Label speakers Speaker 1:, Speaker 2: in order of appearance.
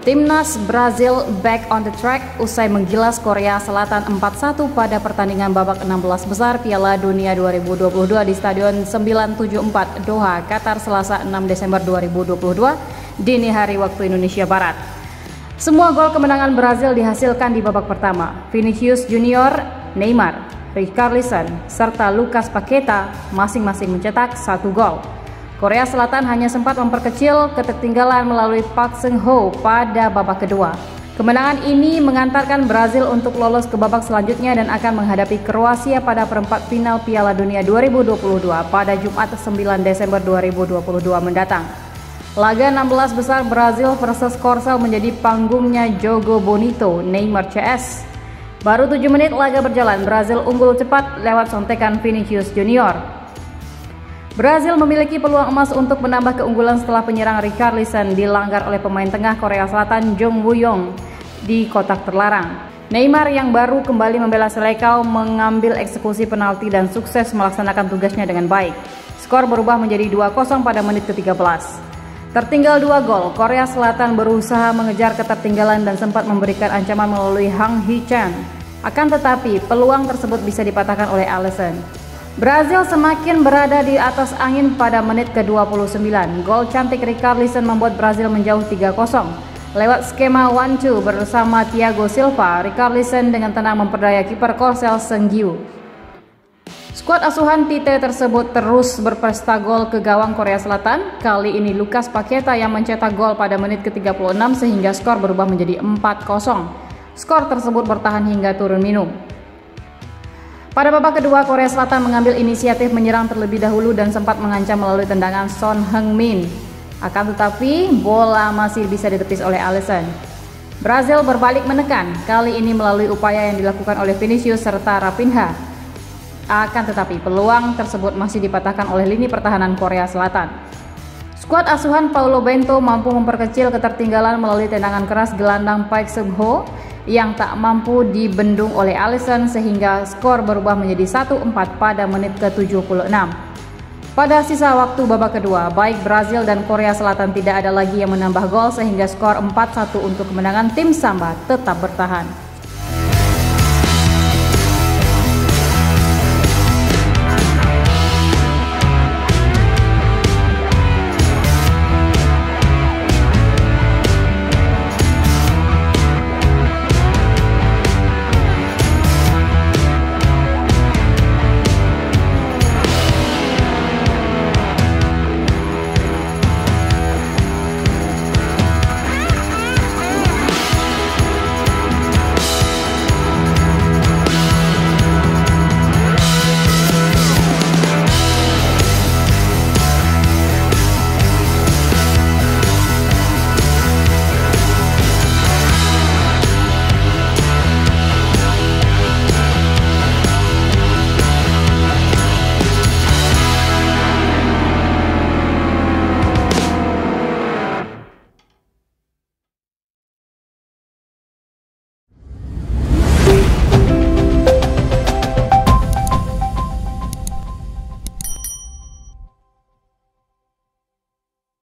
Speaker 1: Timnas Brazil back on the track usai menggilas Korea Selatan 4-1 pada pertandingan babak 16 besar Piala Dunia 2022 di Stadion 974 Doha, Qatar, Selasa 6 Desember 2022 dini hari waktu Indonesia Barat. Semua gol kemenangan Brazil dihasilkan di babak pertama. Vinicius Junior, Neymar, Richarlison, serta Lucas Paqueta masing-masing mencetak 1 gol. Korea Selatan hanya sempat memperkecil ketertinggalan melalui Park Seung-ho pada babak kedua. Kemenangan ini mengantarkan Brazil untuk lolos ke babak selanjutnya dan akan menghadapi Kroasia pada perempat final Piala Dunia 2022 pada Jumat 9 Desember 2022 mendatang. Laga 16 besar Brazil versus Korsel menjadi panggungnya Jogo Bonito, Neymar CS. Baru 7 menit laga berjalan, Brazil unggul cepat lewat sontekan Vinicius Junior. Brazil memiliki peluang emas untuk menambah keunggulan setelah penyerang Richarlison dilanggar oleh pemain tengah Korea Selatan Jong Woo-young di kotak terlarang. Neymar yang baru kembali membela Selekau mengambil eksekusi penalti dan sukses melaksanakan tugasnya dengan baik. Skor berubah menjadi 2-0 pada menit ke-13. Tertinggal 2 gol, Korea Selatan berusaha mengejar ketertinggalan dan sempat memberikan ancaman melalui Hang Hee-chan. Akan tetapi, peluang tersebut bisa dipatahkan oleh Alisson. Brazil semakin berada di atas angin pada menit ke-29. Gol cantik Richarlison membuat Brazil menjauh 3-0. Lewat skema 1-2 bersama Thiago Silva, Richarlison dengan tenang memperdaya kiper Korsel Seung-gyu. Skuad asuhan Tite tersebut terus berpesta gol ke gawang Korea Selatan. Kali ini Lucas Paqueta yang mencetak gol pada menit ke-36 sehingga skor berubah menjadi 4-0. Skor tersebut bertahan hingga turun minum. Pada babak kedua, Korea Selatan mengambil inisiatif menyerang terlebih dahulu dan sempat mengancam melalui tendangan Son Heung-min. Akan tetapi, bola masih bisa ditepis oleh Alisson. Brazil berbalik menekan, kali ini melalui upaya yang dilakukan oleh Vinicius serta Raphinha. Akan tetapi, peluang tersebut masih dipatahkan oleh lini pertahanan Korea Selatan. Skuad asuhan Paulo Bento mampu memperkecil ketertinggalan melalui tendangan keras gelandang Park Seung-ho yang tak mampu dibendung oleh Alisson sehingga skor berubah menjadi 1-4 pada menit ke-76. Pada sisa waktu babak kedua, baik Brazil dan Korea Selatan tidak ada lagi yang menambah gol sehingga skor 4-1 untuk kemenangan tim Samba tetap bertahan.